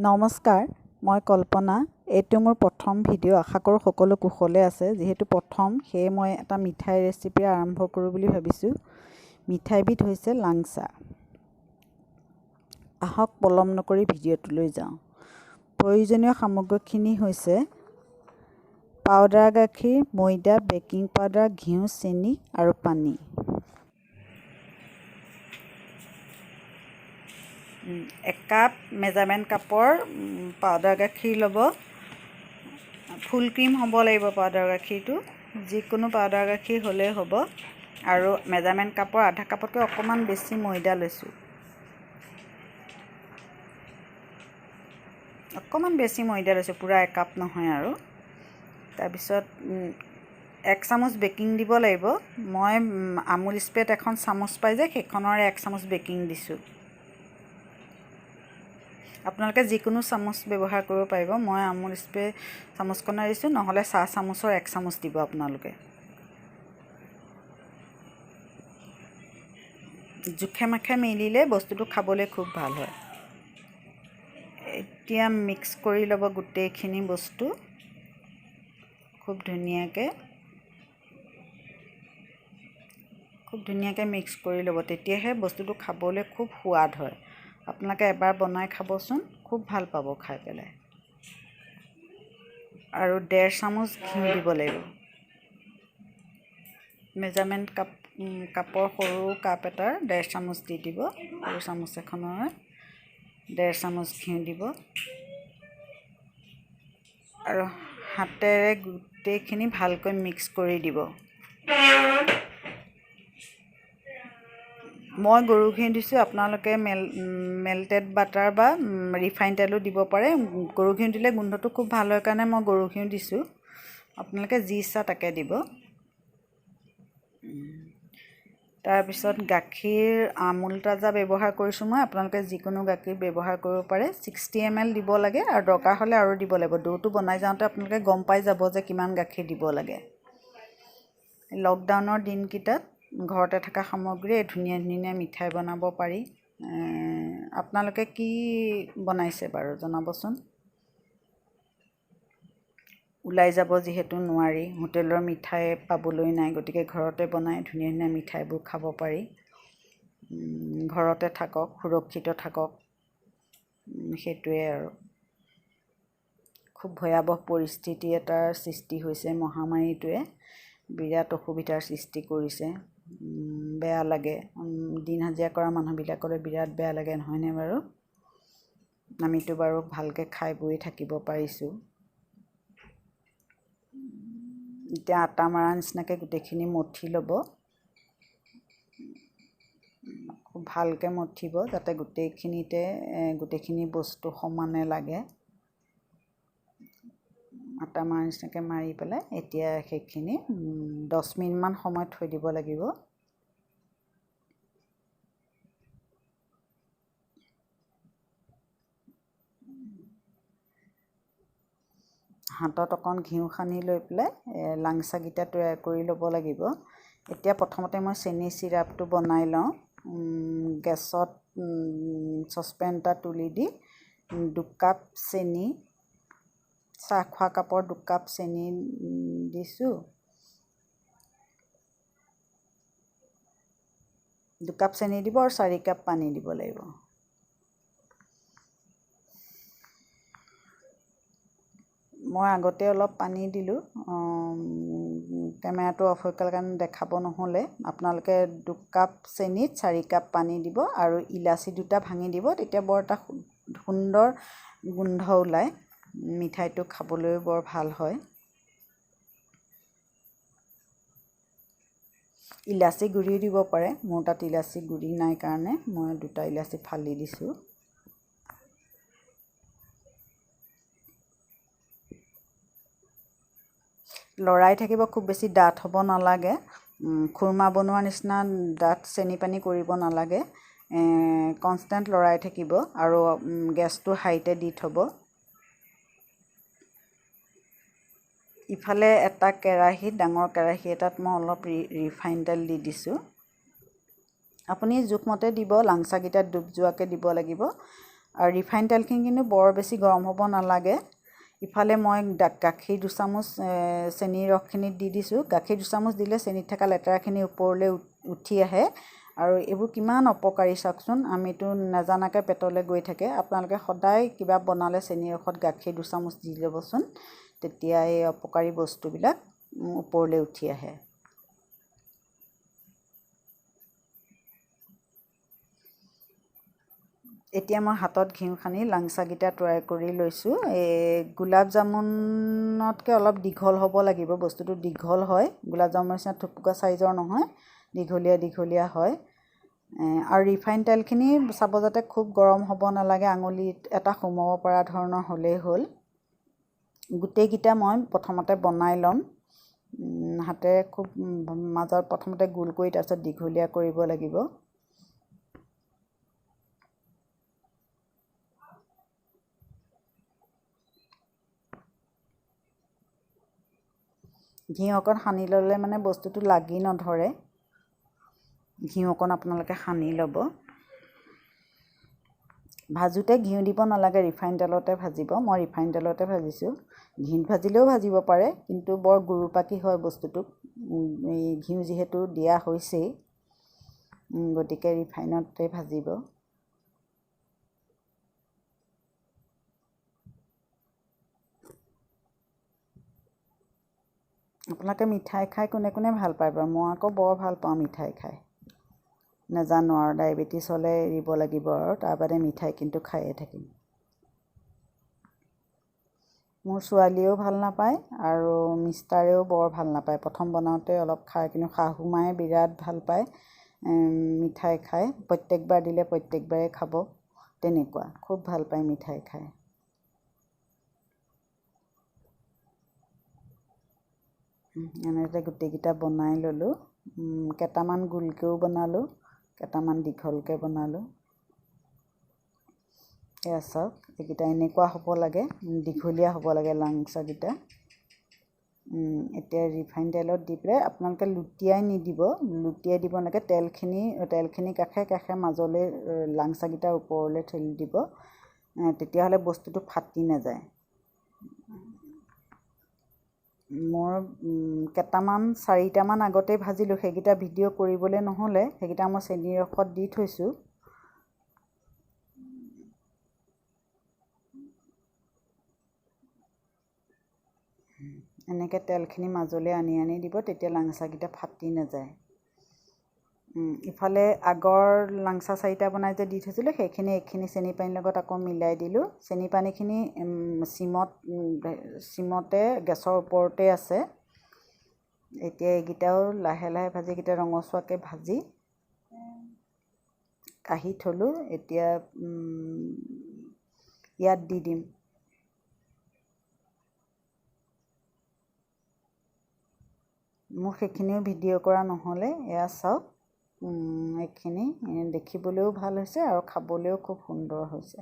নমস্কাৰ, মই কল্পনা। এইটো মোৰ প্ৰথম ভিডিঅ'। আশা কৰোঁ সকলো কুশলে আছে। যিহেতু প্ৰথম, সেয়ে মই এটা মিঠাই ৰেচিপি আৰম্ভ কৰোঁ বুলি ভাবিছোঁ। মিঠাইবিধ হৈছে লাংচা। আহক পলম নকৰি ভিডিঅ'টোলৈ যাওঁ। প্ৰয়োজনীয় সামগ্ৰীখিনি হৈছে পাউডাৰ গাখীৰ, ময়দা, বেকিং পাউডাৰ, ঘিউ, চেনি আৰু পানী। একাপ মেজাৰমেণ্ট কাপৰ পাউডাৰ গাখীৰ ল'ব। ফুল ক্ৰীম হ'ব লাগিব পাউডাৰ গাখীৰটো। যিকোনো পাউডাৰ গাখীৰ হ'লেই হ'ব। আৰু মেজাৰমেণ্ট কাপৰ আধা কাপতকৈ অকণমান বেছি ময়দা লৈছোঁ। অকণমান বেছি ময়দা লৈছোঁ, পূৰা একাপ নহয় আৰু। তাৰপিছত 1 চামুচ বেকিং দিব লাগিব। মই আমুল স্প্ৰেড এখন চামুচ পাই যে, সেইখনৰে 1 চামুচ বেকিং দিছোঁ। আপোনালোকে যিকোনো চামুচ ব্যৱহাৰ কৰিব পাৰিব। মই আমুল স্প্ৰে চামুচখনে দিছোঁ, নহ'লে চাহ চামুচৰ 1 চামুচ দিব আপোনালোকে। জোখে মাখে মিলিলে বস্তুটো খাবলৈ খুব ভাল হয়। এতিয়া মিক্স কৰি ল'ব গোটেইখিনি বস্তু খুব ধুনীয়াকৈ মিক্স কৰি ল'ব। তেতিয়াহে বস্তুটো খাবলৈ খুব সোৱাদ হয়। আপোনালোকে এবাৰ বনাই খাবচোন, খুব ভাল পাব খাই পেলাই। আৰু 1.5 চামুচ ঘিউ দিব লাগিব। মেজাৰমেণ্ট কাপৰ সৰু কাপ এটাৰ 1.5 চামুচ দি দিব। সৰু চামুচ এখনৰ 1.5 চামুচ ঘিউ দিব। আৰু হাতেৰে গোটেইখিনি ভালকৈ মিক্স কৰি দিব। মই গৰু ঘিউ দিছোঁ, আপোনালোকে মেল্টেড বাটাৰ বা ৰিফাইন তেলো দিব পাৰে। গৰু ঘিউ দিলে গোন্ধটো খুব ভাল হয় কাৰণে মই গৰু ঘিউ দিছোঁ। আপোনালোকে যি ইচ্ছা তাকে দিব। তাৰপিছত গাখীৰ আমুল তাজা ব্যৱহাৰ কৰিছোঁ মই। আপোনালোকে যিকোনো গাখীৰ ব্যৱহাৰ কৰিব পাৰে। 60 ml দিব লাগে, আৰু দৰকাৰ হ'লে আৰু দিব লাগিব। দৌটো বনাই যাওঁতে আপোনালোকে গম পাই যাব যে কিমান গাখীৰ দিব লাগে। লকডাউনৰ দিনকেইটাত ঘৰতে থকা সামগ্ৰীৰে ধুনীয়া ধুনীয়া মিঠাই বনাব পাৰি। আপোনালোকে কি বনাইছে বাৰু জনাবচোন। ওলাই যাব যিহেতু নোৱাৰি, হোটেলৰ মিঠাই পাবলৈ নাই, গতিকে ঘৰতে বনাই ধুনীয়া ধুনীয়া মিঠাইবোৰ খাব পাৰি। ঘৰতে থাকক, সুৰক্ষিত থাকক, সেইটোৱে আৰু। খুব ভয়াৱহ পৰিস্থিতি এটাৰ সৃষ্টি হৈছে মহামাৰীটোৱে। বিৰাট অসুবিধাৰ সৃষ্টি কৰিছে। বেয়া লাগে। দিন হাজিৰা কৰা মানুহবিলাকলৈ বিৰাট বেয়া লাগে, নহয়নে বাৰু? আমিতো বাৰু ভালকৈ খাই বৈ থাকিব পাৰিছোঁ। এতিয়া আটা মৰা নিচিনাকৈ গোটেইখিনি মঠি ল'ব। খুব ভালকৈ মঠিব যাতে গোটেইখিনি বস্তু সমানে লাগে। আটা মৰা নিচিনাকৈ মাৰি পেলাই এতিয়া সেইখিনি 10 মিনিটমান সময় থৈ দিব লাগিব। হাতত অকণ ঘিউ সানি লৈ পেলাই লাংচাকেইটা তৈয়াৰ কৰি ল'ব লাগিব। এতিয়া প্ৰথমতে মই চেনি চিৰাপটো বনাই লওঁ। গেছত চচপেন এটা তুলি দি 2 কাপ চেনি, চাহ খোৱা কাপৰ 2 কাপ চেনি দিছোঁ। 2 কাপ চেনি দিব আৰু 4 কাপ পানী দিব লাগিব। মই আগতে অলপ পানী দিলোঁ, কেমেৰাটো অফ হৈ গ'ল কাৰণে দেখাব নহ'লে। আপোনালোকে 2 কাপ চেনিত 4 কাপ পানী দিব আৰু ইলাচি 2টা ভাঙি দিব। তেতিয়া বৰ এটা সুন্দৰ গোন্ধ ওলায়। মিঠাইটো খাবলৈও বৰ ভাল হয়। ইলাচি গুড়িও দিব পাৰে। মোৰ তাত ইলাচি গুড়ি নাই কাৰণে মই 2টা ইলাচি ফালি দিছোঁ। লৰাই থাকিব, খুব বেছি ডাঠ হ'ব নালাগে। খুৰমা বনোৱাৰ নিচিনা ডাঠ চেনি পানী কৰিব নালাগে। কনষ্টেণ্ট লৰাই থাকিব আৰু গেছটো হাইতে দি থ'ব। ইফালে এটা কেৰাহীত, ডাঙৰ কেৰাহী এটাত মই অলপ ৰিফাইন তেল দি দিছোঁ। আপুনি জোখমতে দিব, লাংচাকেইটাত ডুব যোৱাকৈ দিব লাগিব। আৰু ৰিফাইন তেলখিনি কিন্তু বৰ বেছি গৰম হ'ব নালাগে। ইফালে মই গাখীৰ 2 চামুচ চেনিৰ ৰসখিনিত দি দিছোঁ। গাখীৰ 2 চামুচ দিলে চেনিত থকা লেতেৰাখিনি ওপৰলৈ উঠি আহে আৰু এইবোৰ কিমান অপকাৰী চাওকচোন। আমিতো নাজানাকৈ পেটলৈ গৈ থাকে। আপোনালোকে সদায় কিবা বনালে চেনিৰ ৰসত গাখীৰ 2 চামুচ দি ল'বচোন, তেতিয়া এই অপকাৰী বস্তুবিলাক ওপৰলৈ উঠি আহে। এতিয়া মই হাতত ঘিউ সানি লাংচাকেইটা তৈয়াৰ কৰি লৈছোঁ। গোলাপ জামুনতকৈ অলপ দীঘল হ'ব লাগিব, বস্তুটো দীঘল হয়। গোলাপ জামুনৰ নিচিনা থুপুকা চাইজৰ নহয়, দীঘলীয়া হয়। আৰু ৰিফাইন তেলখিনি চাব যাতে খুব গৰম হ'ব নালাগে, আঙুলিত এটা সোমাব পৰা ধৰণৰ হ'লেই হ'ল। গোটেইকেইটা মই প্ৰথমতে বনাই ল'ম হাতেৰে, খুব মাজত প্ৰথমতে গোল কৰি তাৰপিছত দীঘলীয়া কৰিব লাগিব। ঘিউ অকণ সানি ল'লে মানে বস্তুটো লাগি নধৰে। ঘিউ অকণ আপোনালোকে সানি ল'ব। ভাজোঁতে ঘিউ দিব নালাগে, ৰিফাইন তেলতে ভাজিব। মই ৰিফাইন তেলতে ভাজিছোঁ। ঘিউত ভাজিলেও ভাজিব পাৰে, কিন্তু বৰ গুৰুপাকি হয় বস্তুটো। এই ঘিউ যিহেতু দিয়া হৈছেই, গতিকে ৰিফাইনতে ভাজিব। আপোনালোকে মিঠাই খাই কোনে কোনে ভাল পায় বাৰু? মই আকৌ বৰ ভাল পাওঁ মিঠাই খাই। নাজানো আৰু, ডায়েবেটিছ হ'লে এৰিব লাগিব আৰু, তাৰ বাদে মিঠাই কিন্তু খায়ে থাকিম। মোৰ ছোৱালীয়েও ভাল নাপায় আৰু মিষ্টাৰেও বৰ ভাল নাপায়। প্ৰথম বনাওঁতে অলপ খায়, কিন্তু শাহু মায়ে বিৰাট ভাল পায় মিঠাই খাই। প্ৰত্যেকবাৰ দিলে প্ৰত্যেকবাৰে খাব, তেনেকুৱা খুব ভাল পায় মিঠাই খাই। এনেকৈ গোটেইকেইটা বনাই ল'লোঁ। কেইটামান গোলকৈও বনালোঁ, কেইটামান দীঘলকৈ বনালোঁ। এয়া চাওক, এইকেইটা এনেকুৱা হ'ব লাগে, দীঘলীয়া হ'ব লাগে লাংচাকেইটা। এতিয়া ৰিফাইন তেলত দি পেলাই আপোনালোকে লুটিয়াই নিদিব, লুটিয়াই দিব নালাগে। তেলখিনি কাষে কাষে মাজলৈ লাংচাকেইটাৰ ওপৰলৈ ঠেলি দিব, তেতিয়াহ'লে বস্তুটো ফাটি নাযায়। মোৰ কেইটামান 4টামান আগতেই ভাজিলোঁ, সেইকেইটা ভিডিঅ' কৰিবলৈ নহ'লে, সেইকেইটা মই চেনিৰ ৰসত দি থৈছোঁ। এনেকৈ তেলখিনি মাজলৈ আনি আনি দিব, তেতিয়া লাংচাকেইটা ফাটি নাযায়। ইফালে আগৰ লাংচা 4টা বনাই যে দি থৈছিলোঁ, সেইখিনি এইখিনি চেনি পানীৰ লগত আকৌ মিলাই দিলোঁ। চেনি পানীখিনি চিমতে গেছৰ ওপৰতে আছে। এতিয়া এইকেইটাও লাহে লাহে ভাজি, এইকেইটা ৰঙচুৱাকৈ ভাজি কাঢ়ি থলোঁ। এতিয়া ইয়াত দি দিম। মোক সেইখিনিও ভিডিঅ' কৰা নহ'লে, এয়া চাওক। এইখিনি দেখিবলৈও ভাল হৈছে আৰু খাবলৈও খুব সুন্দৰ হৈছে।